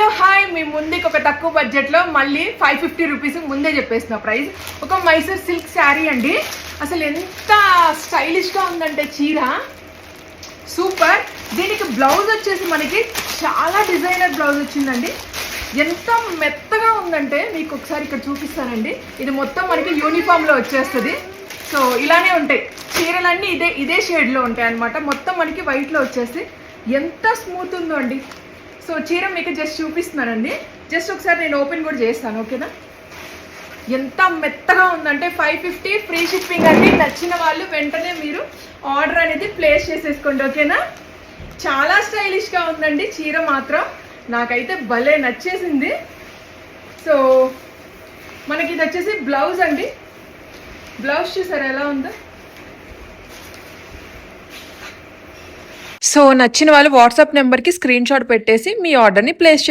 Hello hi, మీ ముందుకి ఒక తక్కువ బడ్జెట్లో మళ్ళీ 550 రూపీస్ ముందే చెప్పేసిన ప్రైస్. ఒక మైసూర్ సిల్క్ శారీ అండి. అసలు ఎంత స్టైలిష్గా ఉందంటే చీర సూపర్. దీనికి బ్లౌజ్ వచ్చేసి మనకి చాలా డిజైనర్ బ్లౌజ్ వచ్చిందండి. ఎంత మెత్తగా ఉందంటే మీకు ఒకసారి ఇక్కడ చూపిస్తానండి. ఇది మొత్తం మనకి యూనిఫామ్లో వచ్చేస్తుంది. సో ఇలానే ఉంటాయి చీరలన్నీ, ఇదే షేడ్లో ఉంటాయి అన్నమాట. మొత్తం మనకి వైట్లో వచ్చేసి ఎంత స్మూత్ ఉందో అండి. సో చీర మీకు జస్ట్ చూపిస్తున్నానండి. జస్ట్ ఒకసారి నేను ఓపెన్ కూడా చేస్తాను, ఓకేనా? ఎంత మెత్తగా ఉందంటే 550 ఫ్రీ షిప్పింగ్ అండి. నచ్చిన వాళ్ళు వెంటనే మీరు ఆర్డర్ అనేది ప్లేస్ చేసేసుకోండి, ఓకేనా? చాలా స్టైలిష్గా ఉందండి చీర మాత్రం. నాకైతే భలే నచ్చేసింది. సో మనకి ఇది వచ్చేసి బ్లౌజ్ అండి. బ్లౌజ్ చూసారా ఎలా ఉందో. సో నచ్చిన వాళ్ళు వాట్సాప్ నెంబర్కి స్క్రీన్ షాట్ పెట్టేసి మీ ఆర్డర్ని ప్లేస్